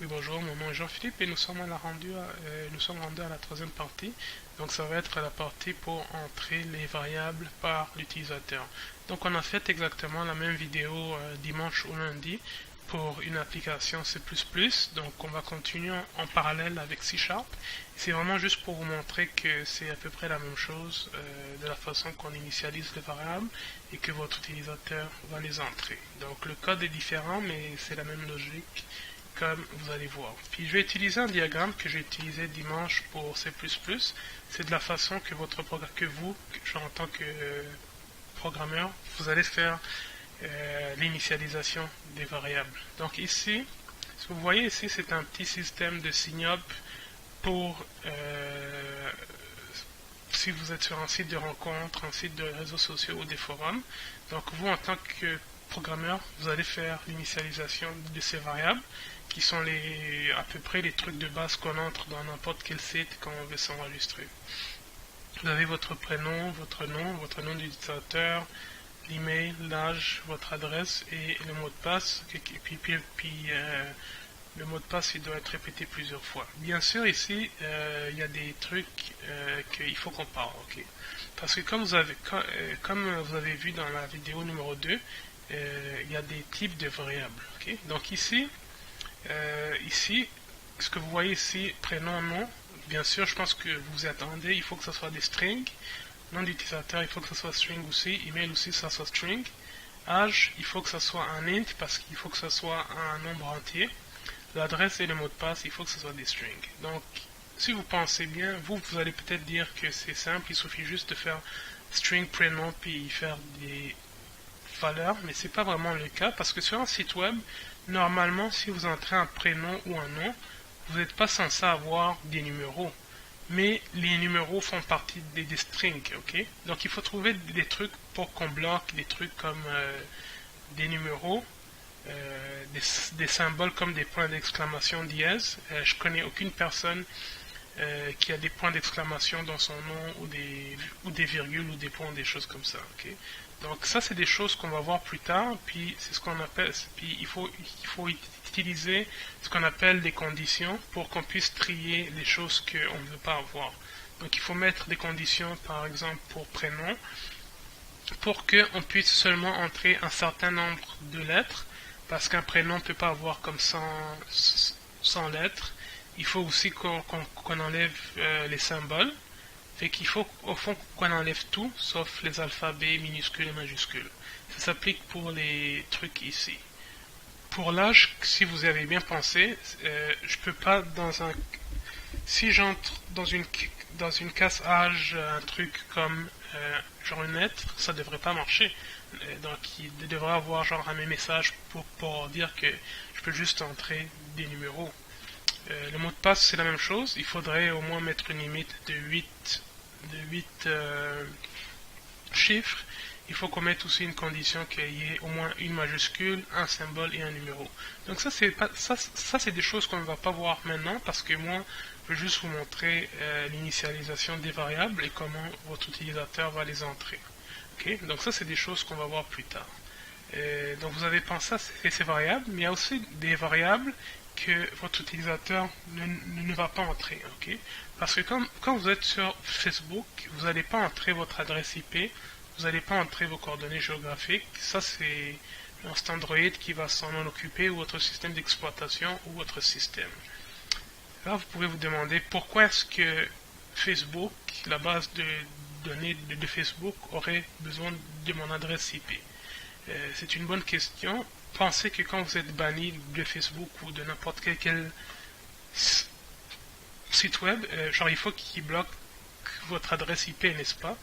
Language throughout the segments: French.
Oui, bonjour, mon nom est Jean-Philippe et nous sommes rendus à la troisième partie. Donc ça va être la partie pour entrer les variables par l'utilisateur. Donc on a fait exactement la même vidéo dimanche ou lundi pour une application C++. Donc on va continuer en parallèle avec C Sharp. C'est vraiment juste pour vous montrer que c'est à peu près la même chose de la façon qu'on initialise les variables et que votre utilisateur va les entrer. Donc le code est différent mais c'est la même logique comme vous allez voir. Puis je vais utiliser un diagramme que j'ai utilisé dimanche pour C++. C'est de la façon que vous, en tant que programmeur, vous allez faire l'initialisation des variables. Donc ici, ce que vous voyez ici, c'est un petit système de sign-up pour si vous êtes sur un site de rencontre, un site de réseaux sociaux ou des forums. Donc vous, en tant que programmeur, vous allez faire l'initialisation de ces variables qui sont à peu près les trucs de base qu'on entre dans n'importe quel site quand on veut s'enregistrer. Vous avez votre prénom, votre nom d'utilisateur, l'email, l'âge, votre adresse et le mot de passe. Le mot de passe il doit être répété plusieurs fois. Bien sûr, ici, il y a des trucs qu'il faut qu'on parle. Okay? Parce que comme vous avez vu dans la vidéo numéro 2, il y a des types de variables. Okay? Donc ici, ce que vous voyez ici, prénom, nom, bien sûr, je pense que vous attendez, il faut que ce soit des strings. Nom d'utilisateur, il faut que ce soit string aussi. Email aussi, ça soit string. Âge, il faut que ce soit un int parce qu'il faut que ce soit un nombre entier. L'adresse et le mot de passe, il faut que ce soit des strings. Donc, si vous pensez bien, vous allez peut-être dire que c'est simple, il suffit juste de faire string prénom puis faire des valeurs, mais c'est pas vraiment le cas parce que sur un site web, normalement, si vous entrez un prénom ou un nom, vous n'êtes pas censé avoir des numéros. Mais les numéros font partie des strings, ok? Donc il faut trouver des trucs pour qu'on bloque des trucs comme des numéros, des symboles comme des points d'exclamation dièse. Je connais aucune personne qui a des points d'exclamation dans son nom ou des virgules ou des points, des choses comme ça, ok? Donc ça c'est des choses qu'on va voir plus tard, puis c'est ce qu'on appelle, puis il faut utiliser ce qu'on appelle des conditions pour qu'on puisse trier les choses qu'on ne veut pas avoir. Donc il faut mettre des conditions par exemple pour prénom, pour qu'on puisse seulement entrer un certain nombre de lettres, parce qu'un prénom ne peut pas avoir comme 100 lettres. Il faut aussi qu'on enlève les symboles. Fait qu'il faut au fond qu'on enlève tout, sauf les alphabets minuscules et majuscules. Ça s'applique pour les trucs ici. Pour l'âge, si vous avez bien pensé, je peux pas si j'entre dans une case âge, un truc comme genre une lettre, ça devrait pas marcher. Donc il devrait avoir genre un message pour dire que je peux juste entrer des numéros. Le mot de passe c'est la même chose, il faudrait au moins mettre une limite de 8 chiffres. Il faut qu'on mette aussi une condition qu'il y ait au moins une majuscule, un symbole et un numéro. Donc ça c'est des choses qu'on ne va pas voir maintenant parce que moi je vais juste vous montrer l'initialisation des variables et comment votre utilisateur va les entrer. Okay? Donc ça c'est des choses qu'on va voir plus tard. Donc vous avez pensé à ces variables, mais il y a aussi des variables que votre utilisateur ne va pas entrer. Okay? Parce que quand vous êtes sur Facebook, vous n'allez pas entrer votre adresse IP, vous n'allez pas entrer vos coordonnées géographiques. Ça, c'est un Android qui va s'en occuper, ou votre système d'exploitation, ou votre système. Là, vous pouvez vous demander pourquoi est-ce que Facebook, la base de données de Facebook, aurait besoin de mon adresse IP. C'est une bonne question. Pensez que quand vous êtes banni de Facebook ou de n'importe quel site web, genre il faut qu'il bloque votre adresse IP, n'est-ce pas?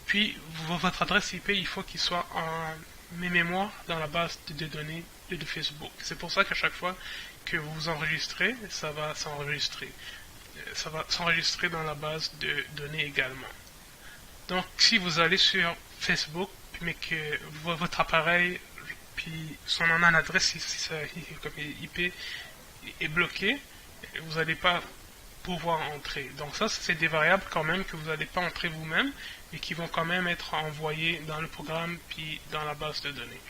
Puis votre adresse IP, il faut qu'il soit en mémoire dans la base de données de Facebook. C'est pour ça qu'à chaque fois que vous vous enregistrez, ça va s'enregistrer. Ça va s'enregistrer dans la base de données également. Donc si vous allez sur Facebook, mais que votre appareil puis son adresse IP est bloqué, vous n'allez pas pouvoir entrer. Donc ça, c'est des variables quand même que vous n'allez pas entrer vous-même, mais qui vont quand même être envoyées dans le programme puis dans la base de données.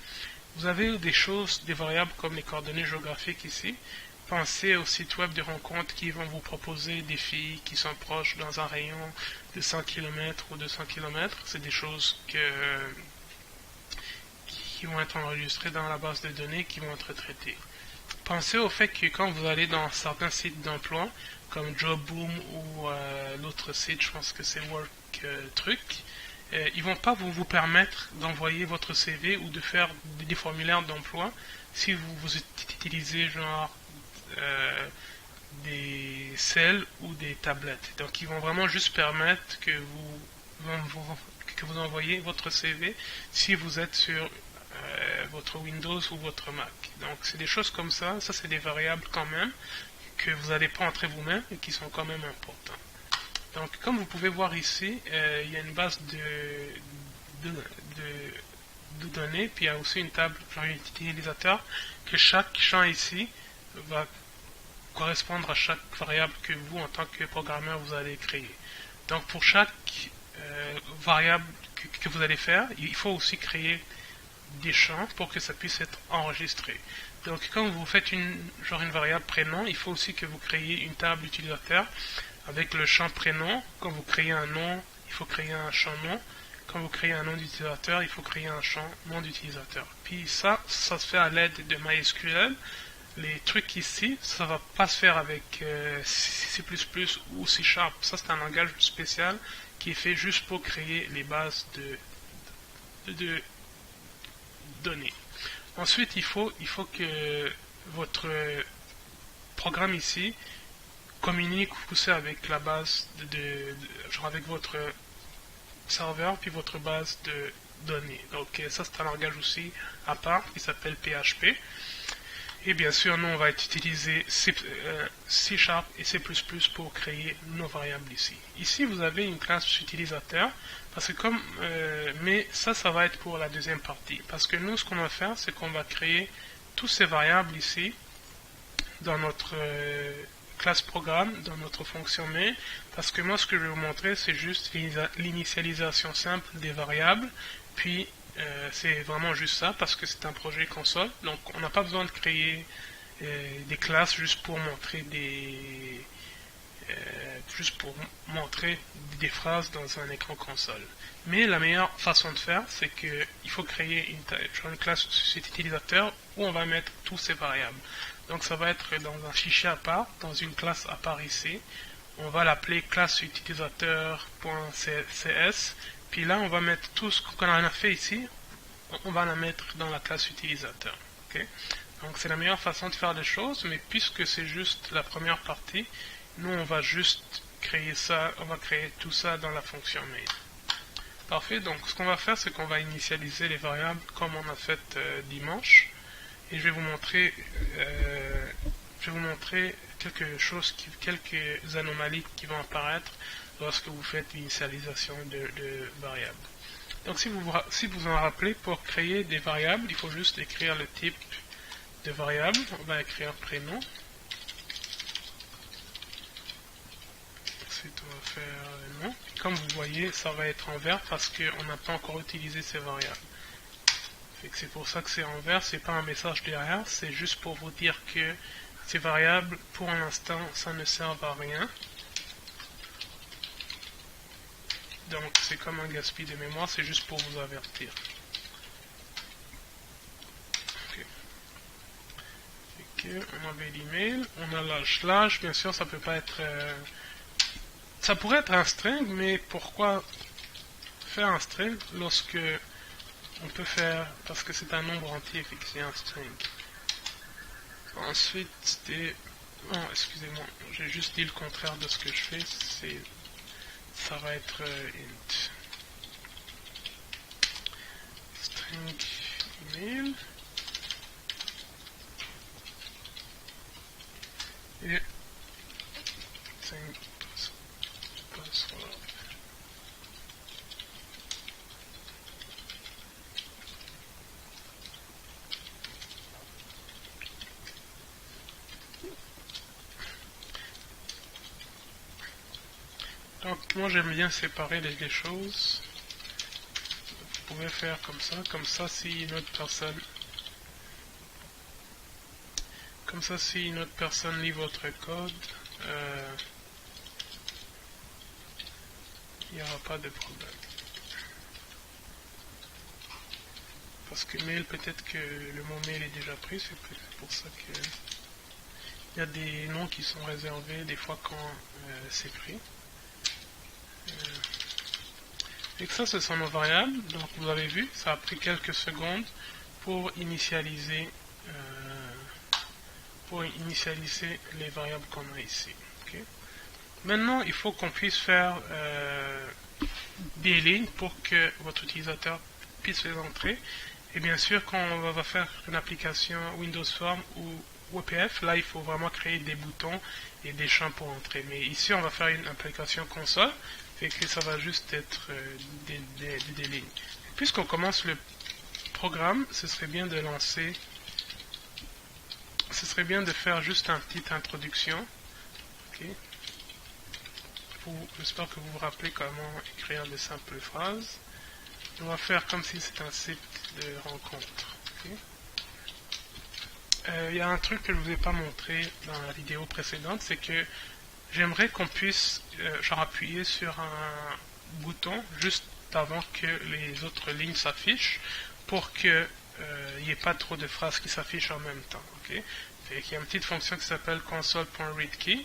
Vous avez des variables comme les coordonnées géographiques ici. pensez aux sites web de rencontres qui vont vous proposer des filles qui sont proches dans un rayon de 100 km ou 200 km. C'est des choses qui vont être enregistrées dans la base de données, qui vont être traitées. Pensez au fait que quand vous allez dans certains sites d'emploi, comme JobBoom ou l'autre site, je pense que c'est WorkTruc, ils vont pas vous permettre d'envoyer votre CV ou de faire des formulaires d'emploi si vous utilisez genre des cell ou des tablettes. Donc ils vont vraiment juste permettre que vous envoyez votre CV si vous êtes sur votre Windows ou votre Mac. Donc c'est des choses comme ça c'est des variables quand même que vous n'allez pas entrer vous-même et qui sont quand même importantes. Donc comme vous pouvez voir ici, il y a une base de données, puis il y a aussi une table utilisateur que chaque champ ici va correspondre à chaque variable que vous, en tant que programmeur, vous allez créer. Donc pour chaque variable que vous allez faire, il faut aussi créer des champs pour que ça puisse être enregistré. Donc quand vous faites une variable prénom, il faut aussi que vous créez une table utilisateur avec le champ prénom. Quand vous créez un nom, il faut créer un champ nom. Quand vous créez un nom d'utilisateur, il faut créer un champ nom d'utilisateur. Puis ça se fait à l'aide de MySQL. Les trucs ici, ça va pas se faire avec C++ ou C#. Ça, c'est un langage spécial qui est fait juste pour créer les bases de données. Ensuite, il faut que votre programme ici communique aussi avec la base genre avec votre serveur puis votre base de données. Donc ça, c'est un langage aussi à part qui s'appelle PHP. Et bien sûr, nous, on va utiliser C# et C++ pour créer nos variables ici. Ici, vous avez une classe utilisateur, parce que mais ça va être pour la deuxième partie. Parce que nous, ce qu'on va faire, c'est qu'on va créer toutes ces variables ici, dans notre classe programme, dans notre fonction main. Parce que moi, ce que je vais vous montrer, c'est juste l'initialisation simple des variables, puis c'est vraiment juste ça parce que c'est un projet console, donc on n'a pas besoin de créer des classes juste pour montrer des phrases dans un écran console. Mais la meilleure façon de faire, c'est qu'il faut créer une classe utilisateur où on va mettre tous ces variables. Donc ça va être dans un fichier à part, dans une classe à part ici. On va l'appeler classe utilisateur.cs. Puis là, on va mettre tout ce qu'on a fait ici, on va la mettre dans la classe utilisateur. Okay? Donc c'est la meilleure façon de faire les choses, mais puisque c'est juste la première partie, nous on va juste créer ça, on va créer tout ça dans la fonction main. Parfait, donc ce qu'on va faire, c'est qu'on va initialiser les variables comme on a fait dimanche. Et je vais vous montrer quelques anomalies qui vont apparaître lorsque vous faites l'initialisation de variables. Donc si vous en rappelez, pour créer des variables, il faut juste écrire le type de variable. On va écrire prénom. Ensuite, on va faire nom. Comme vous voyez, ça va être en vert parce qu'on n'a pas encore utilisé ces variables. C'est pour ça que c'est en vert, c'est pas un message derrière, c'est juste pour vous dire que ces variables, pour l'instant, ça ne sert à rien. Donc c'est comme un gaspille de mémoire, c'est juste pour vous avertir. On avait l'email, on a l'âge, bien sûr ça peut pas être... ça pourrait être un string, mais pourquoi faire un string lorsque on peut faire, parce que c'est un nombre entier fixé un string. Ensuite c'était... Non, excusez-moi, j'ai juste dit le contraire de ce que je fais, ça va être int. String email. Et string password. Donc moi j'aime bien séparer les choses. Vous pouvez faire comme ça si une autre personne Comme ça, si une autre personne lit votre code, il n'y aura pas de problème. Parce que mail, peut-être que le mot mail est déjà pris, c'est pour ça que il y a des noms qui sont réservés des fois quand c'est pris. Et que ça, ce sont nos variables. Donc vous avez vu, ça a pris quelques secondes pour initialiser les variables qu'on a ici. Okay. Maintenant, il faut qu'on puisse faire des lignes pour que votre utilisateur puisse les entrer. Et bien sûr, quand on va faire une application Windows Form ou WPF, là, il faut vraiment créer des boutons et des champs pour entrer. Mais ici, on va faire une application console, et que ça va juste être des lignes. Puisqu'on commence le programme, ce serait bien de faire juste une petite introduction. Okay. J'espère que vous vous rappelez comment écrire de simples phrases. On va faire comme si c'était un site de rencontre. Okay. Il y a un truc que je ne vous ai pas montré dans la vidéo précédente, c'est que j'aimerais qu'on puisse appuyer sur un bouton juste avant que les autres lignes s'affichent pour qu'il n'y ait pas trop de phrases qui s'affichent en même temps. Okay. Il y a une petite fonction qui s'appelle console.readKey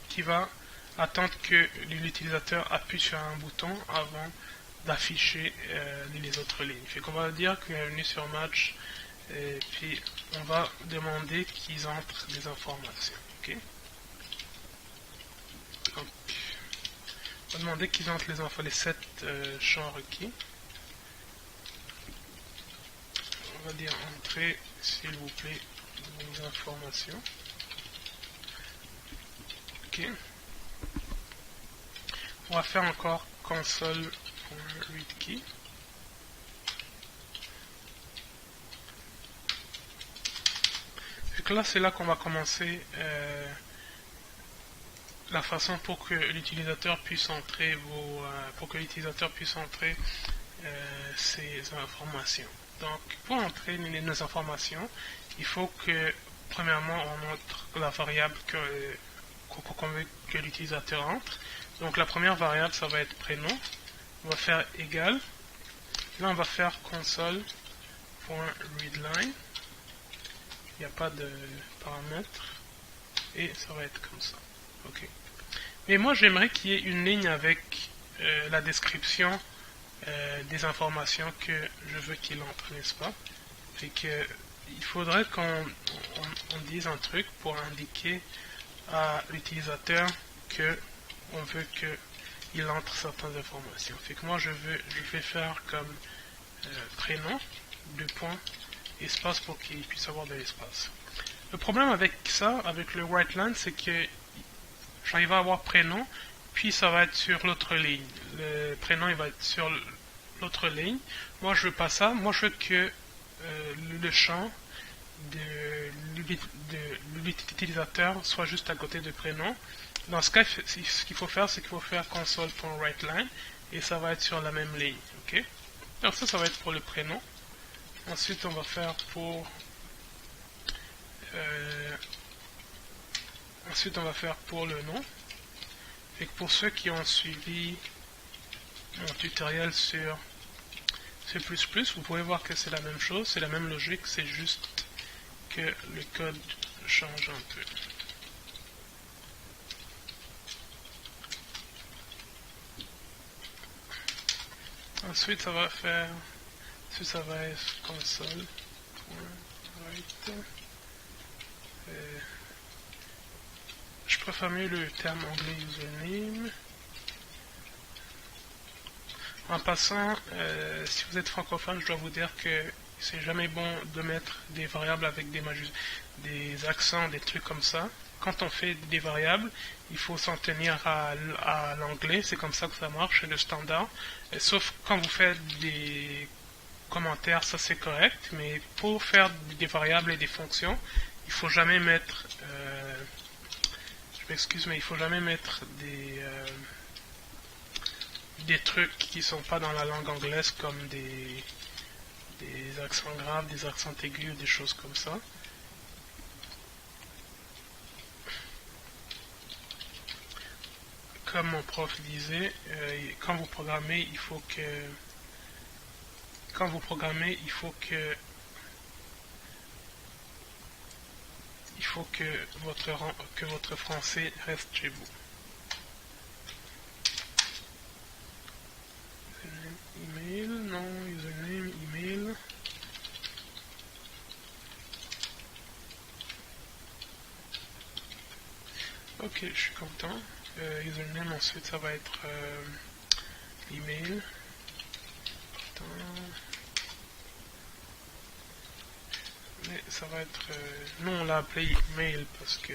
qui va attendre que l'utilisateur appuie sur un bouton avant d'afficher les autres lignes. Fait qu'on va dire qu'il est venu sur Match et puis on va demander qu'ils entrent des informations. Okay. Donc, on va demander qu'ils entrent les 7 champs requis. On va dire entrer, s'il vous plaît, vos informations. Ok. On va faire encore console.readKey. Donc là, c'est là qu'on va commencer la façon pour que l'utilisateur puisse entrer ces informations. Donc, pour entrer nos informations, il faut que premièrement on montre la variable qu'on veut que l'utilisateur entre. Donc la première variable, ça va être prénom. On va faire égal. Là, on va faire console.readLine. Il n'y a pas de paramètres. Et ça va être comme ça. Ok. Mais moi, j'aimerais qu'il y ait une ligne avec la description des informations que je veux qu'il entre, n'est-ce pas? Et que il faudrait qu'on dise un truc pour indiquer à l'utilisateur que on veut qu'il entre certaines informations. Fait que moi je vais faire comme prénom, 2 points, espace pour qu'il puisse avoir de l'espace. Le problème avec ça, avec le WriteLine, c'est que j'arrive à avoir prénom, puis ça va être sur l'autre ligne. Le prénom il va être sur l'autre ligne. Moi je veux pas ça, moi je veux que le champ de l'utilisateur soit juste à côté de prénom. Dans ce cas, ce qu'il faut faire, c'est qu'il faut faire console.writeLine et ça va être sur la même ligne. Okay. Alors ça va être pour le prénom. Ensuite, on va faire pour le nom. Et pour ceux qui ont suivi mon tutoriel sur C++, vous pouvez voir que c'est la même chose, c'est la même logique, c'est juste que le code change un peu. Ensuite, ça va être console.write. Je préfère mieux le terme anglais username. En passant, si vous êtes francophone, je dois vous dire que c'est jamais bon de mettre des variables avec des accents, des trucs comme ça. Quand on fait des variables, il faut s'en tenir à l'anglais, c'est comme ça que ça marche, c'est le standard. Sauf quand vous faites des commentaires, ça c'est correct, mais pour faire des variables et des fonctions, il faut jamais mettre, je m'excuse, mais il faut jamais mettre des trucs qui sont pas dans la langue anglaise comme des accents graves, des accents aigus, des choses comme ça. comme mon prof disait, quand vous programmez, il faut que votre français reste chez vous. Email, non, username, email. Ok, je suis content. Username, ensuite ça va être email. Mais ça va être... nous on l'a appelé email parce que...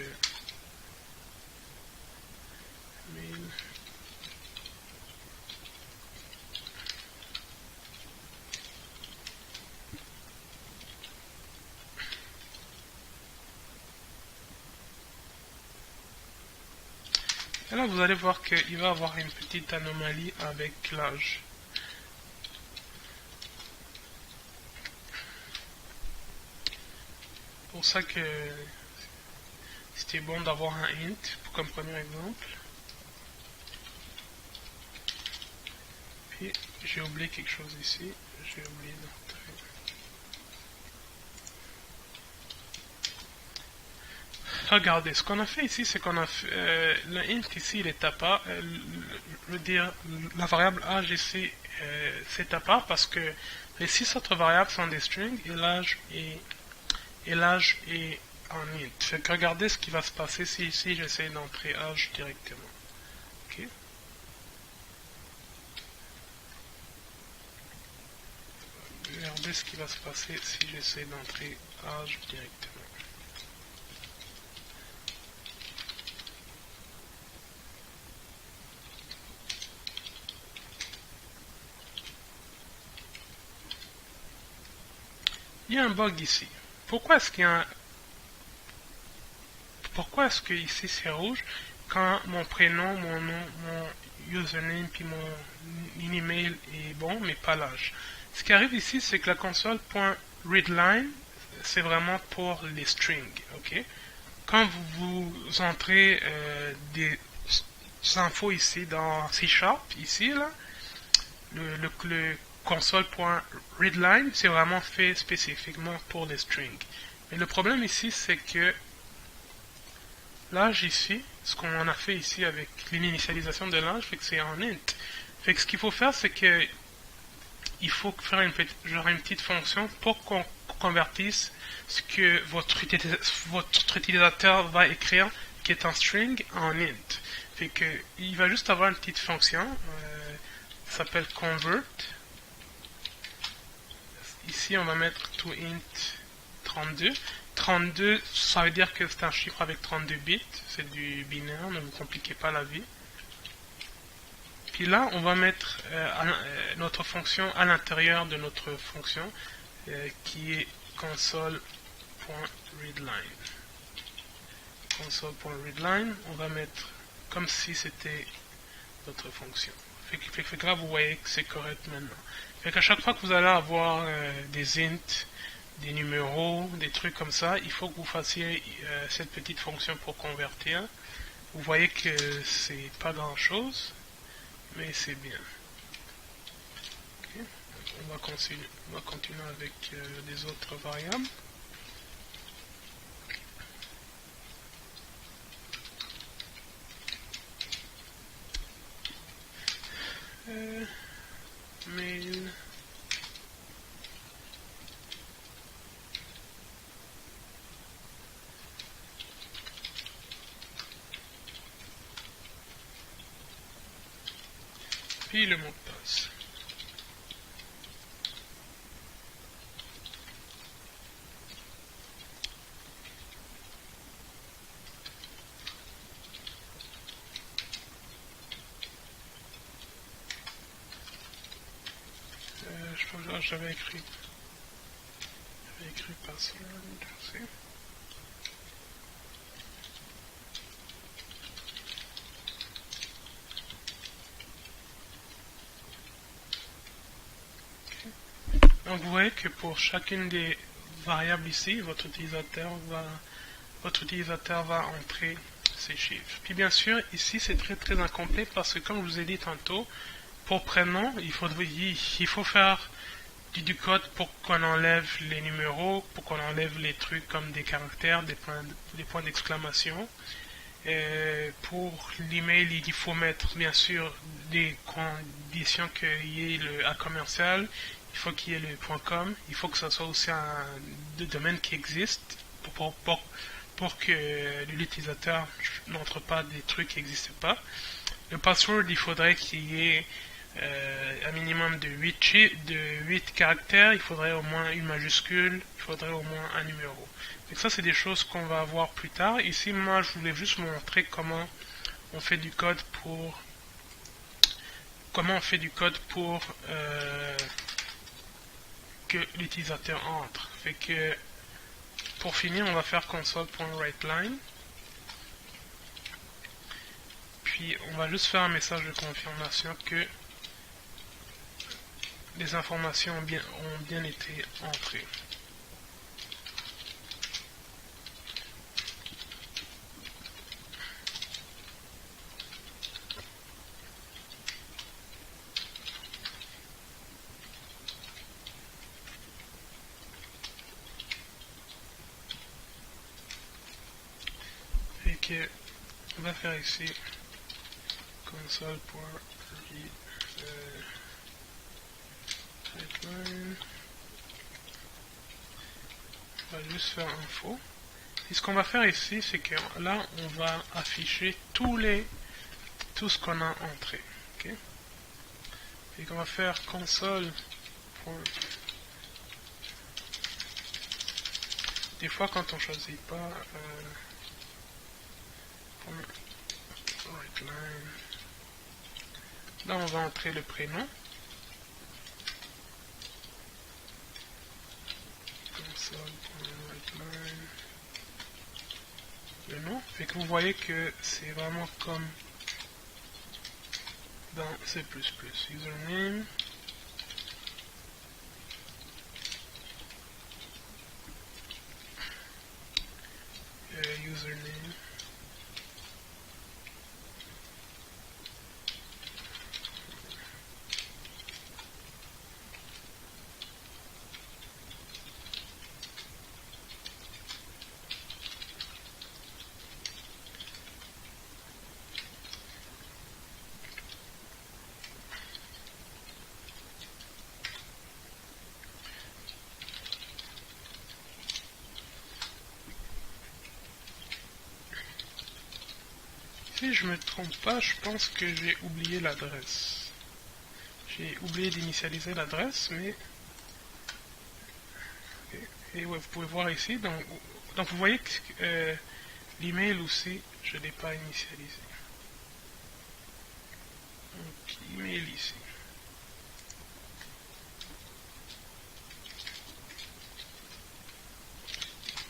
Mail. Et là vous allez voir qu'il va y avoir une petite anomalie avec l'âge. Pour ça que c'était bon d'avoir un int comme premier exemple. Puis j'ai oublié quelque chose ici. J'ai oublié d'entrer. Regardez, ce qu'on a fait ici, c'est qu'on a fait le int ici, il est à part. La variable âge ici, c'est à part parce que les 6 autres variables sont des strings et l'âge est en int. Fait que regardez ce qui va se passer si ici j'essaie d'entrer âge directement. Ok. Regardez ce qui va se passer si j'essaie d'entrer âge directement. Il y a un bug ici. Pourquoi est-ce que ici c'est rouge quand mon prénom, mon nom, mon username puis mon email est bon mais pas l'âge? Ce qui arrive ici, c'est que la console.readline, c'est vraiment pour les strings, ok? Quand vous entrez des infos ici dans C#, ici là, le console.readline, c'est vraiment fait spécifiquement pour les strings. Mais le problème ici, c'est que l'âge ici, ce qu'on a fait ici avec l'initialisation de l'âge, fait que c'est en int. Fait que ce qu'il faut faire, c'est que il faut faire une petite fonction pour qu'on convertisse ce que votre utilisateur va écrire, qui est un string, en int. Fait que il va juste avoir une petite fonction, ça s'appelle convert. Ici, on va mettre toInt 32. 32, ça veut dire que c'est un chiffre avec 32 bits. C'est du binaire, ne vous compliquez pas la vie. Puis là, on va mettre notre fonction à l'intérieur de notre fonction qui est console.readline. Console.readline, on va mettre comme si c'était notre fonction. Fait que là, vous voyez que c'est correct maintenant. Fait qu'à chaque fois que vous allez avoir des ints, des numéros, des trucs comme ça, il faut que vous fassiez cette petite fonction pour convertir. Vous voyez que c'est pas grand chose, mais c'est bien. Okay. On va continuer avec les autres variables. Mail. Puis le mot de passe. Je pense que j'avais écrit password aussi. Donc vous voyez que pour chacune des variables ici, votre utilisateur va entrer ces chiffres. Puis bien sûr, ici c'est très incomplet parce que comme je vous ai dit tantôt, pour prénom, il faut faire du code pour qu'on enlève les numéros, pour qu'on enlève les trucs comme des caractères, des points d'exclamation. Pour l'email, il faut mettre bien sûr des conditions qu'il y ait le A commercial, il faut qu'il y ait le .com, il faut que ça soit aussi un domaine qui existe pour que l'utilisateur n'entre pas des trucs qui n'existent pas. Le password, il faudrait qu'il y ait un minimum de 8 caractères, il faudrait au moins une majuscule, il faudrait au moins un numéro. Donc ça, c'est des choses qu'on va voir plus tard. Ici, moi, je voulais juste vous montrer comment on fait du code pour que l'utilisateur entre. Fait que pour finir, on va faire console.writeLine. Puis on va juste faire un message de confirmation que les informations ont bien été entrées. Et que on va faire ici console.writeLine. On va juste faire info. Et ce qu'on va faire ici, c'est que là, on va afficher tout ce qu'on a entré. Okay? Et qu'on va faire console. Des fois, quand on choisit pas writeLine, là, on va entrer le prénom. Console.writeLine. Le nom. Fait que vous voyez que c'est vraiment comme dans C++. Username. Username. Si je me trompe pas, je pense que j'ai oublié l'adresse. J'ai oublié d'initialiser l'adresse, mais... Okay. Et ouais, vous pouvez voir ici, donc vous voyez que l'email aussi, je ne l'ai pas initialisé. Donc, email ici.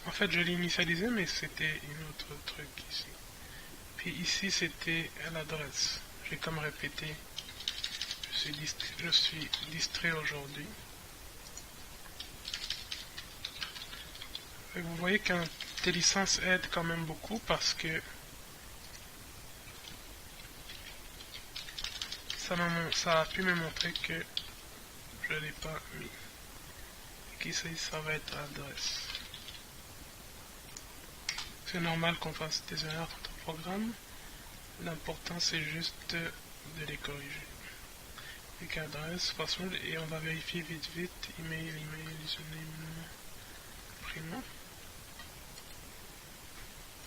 En fait, je l'ai initialisé, mais c'était une autre truc ici. Puis ici, c'était l'adresse. J'ai comme répété. Je suis distrait aujourd'hui. Vous voyez qu'IntelliSense aide quand même beaucoup parce que ça a pu me montrer que je ne l'ai pas mis. Ici, ça va être adresse. C'est normal qu'on fasse des erreurs dans ton programme. L'important, c'est juste de les corriger. Donc, adresse, password, et on va vérifier vite, email, username, prénom.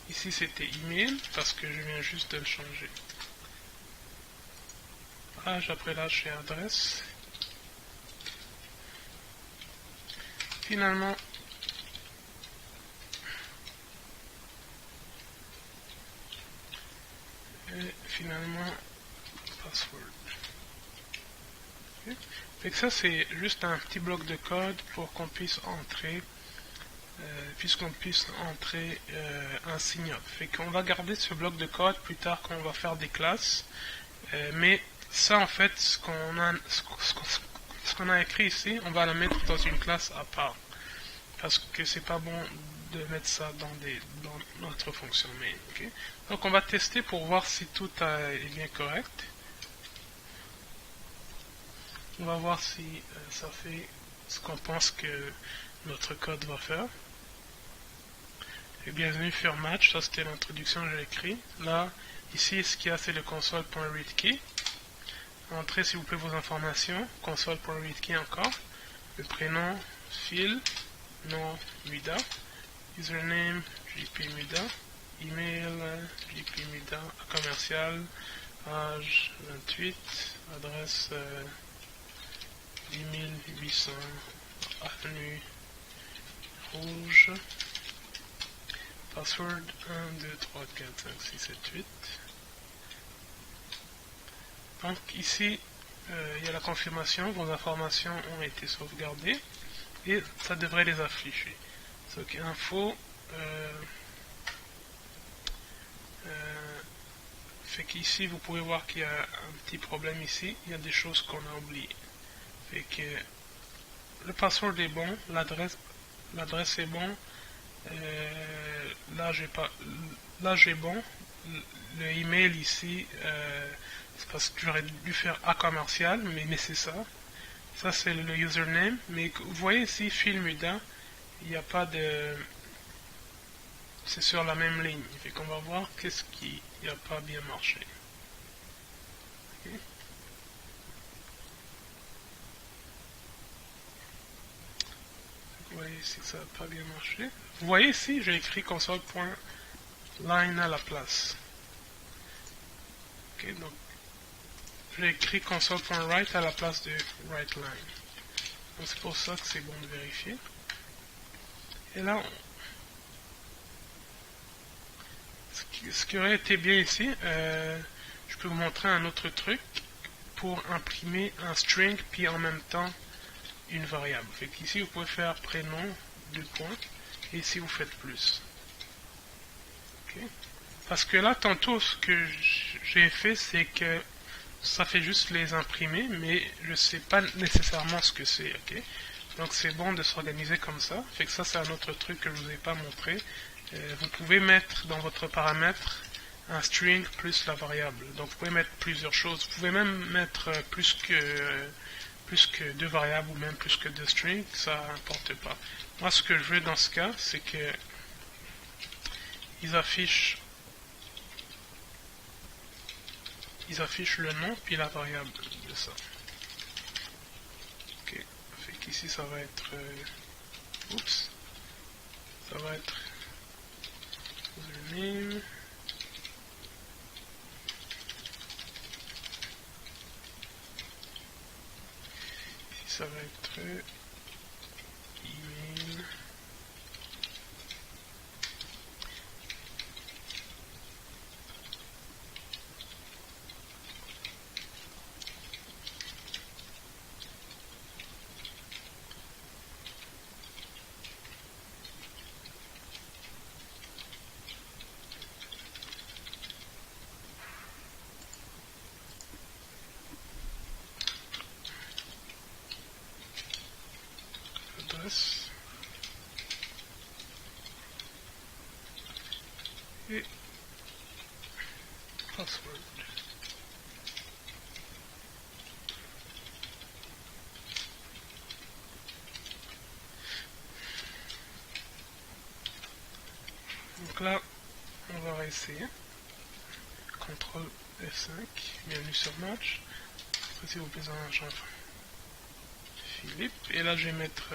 Ici, c'était email, parce que je viens juste de le changer. Âge, après l'âge, c'est adresse. Finalement, password. Okay. Fait que ça, c'est juste un petit bloc de code pour qu'on puisse entrer un signe up. Fait qu'on va garder ce bloc de code plus tard quand on va faire des classes. Mais ça, en fait, ce qu'on a écrit ici, on va la mettre dans une classe à part. Parce que c'est pas bon de mettre ça dans notre fonction main. Okay? Donc on va tester pour voir si tout est bien correct. On va voir si ça fait ce qu'on pense que notre code va faire. Et bienvenue sur Match, ça c'était l'introduction que j'ai écrit. Là, ici, ce qu'il y a, c'est le console.readKey. Entrez s'il vous plaît vos informations. Console.readKey encore. Le prénom, Phil. Nom, Muda. Username, jpmuda. Email, jpmuda. Commercial. Âge, 28. Adresse, 10800 Avenue Rouge. Password 1, 2, 3, 4, 5, 6, 7, 8. Donc ici, il y a la confirmation, vos informations ont été sauvegardées et ça devrait les afficher. Donc info, fait qu'ici vous pouvez voir qu'il y a un petit problème ici, il y a des choses qu'on a oubliées. Fait que le password est bon, l'adresse est bon. Là j'ai bon. Le email ici, c'est parce que j'aurais dû faire A commercial, mais c'est ça. Ça c'est le username. Mais vous voyez ici, Phil Muda, il n'y a pas de. C'est sur la même ligne. Fait qu'on va voir qu'est-ce qui n'a pas bien marché. Okay. Vous voyez ici que ça n'a pas bien marché. Vous voyez ici, j'ai écrit console.line à la place. Ok, donc j'ai écrit console.write à la place de writeLine. Donc c'est pour ça que c'est bon de vérifier. Et là, ce qui aurait été bien ici, je peux vous montrer un autre truc pour imprimer un string puis en même temps une variable. Fait qu'ici vous pouvez faire prénom, 2 points, et ici vous faites plus. Okay. Parce que là, tantôt, ce que j'ai fait, c'est que ça fait juste les imprimer, mais je ne sais pas nécessairement ce que c'est. Okay. Donc c'est bon de s'organiser comme ça. Fait que ça, c'est un autre truc que je ne vous ai pas montré. Vous pouvez mettre dans votre paramètre un string plus la variable. Donc vous pouvez mettre plusieurs choses. Vous pouvez même mettre plus que 2 variables ou même plus que 2 strings, ça n'importe pas. Moi, ce que je veux dans ce cas, c'est que ils affichent le nom puis la variable de ça. Ok, fait qu'ici ça va être ça va être username. Ici ça va être email. Et password. Donc là, on va réessayer. CTRL F5, bienvenue sur Match. Après, s'il vous plaît, un champ Philippe. Et là, je vais mettre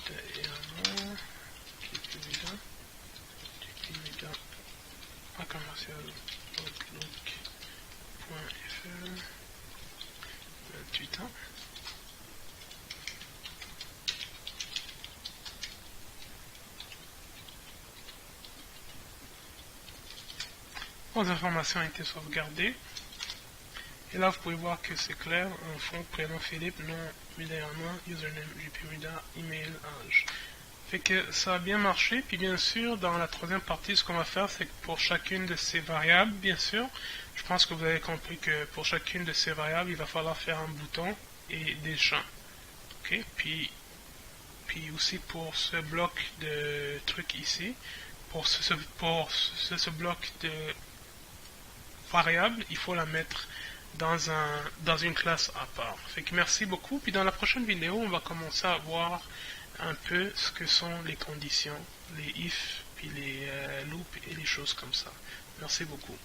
et un nom, jpmuda, à commercial outlook.fr, 28 ans. Vos informations ont été sauvegardées. Et là, vous pouvez voir que c'est clair. En fond, prénom Philippe, nom Muda, username jpmuda, email, âge. Fait que ça a bien marché. Puis bien sûr, dans la troisième partie, ce qu'on va faire, c'est que pour chacune de ces variables, bien sûr, je pense que vous avez compris que pour chacune de ces variables, il va falloir faire un bouton et des champs. Ok. Puis puis aussi pour ce bloc de trucs ici, pour ce bloc de variable, il faut la mettre dans une classe à part. Fait que merci beaucoup, puis dans la prochaine vidéo, on va commencer à voir un peu ce que sont les conditions, les if, puis les loops et les choses comme ça. Merci beaucoup.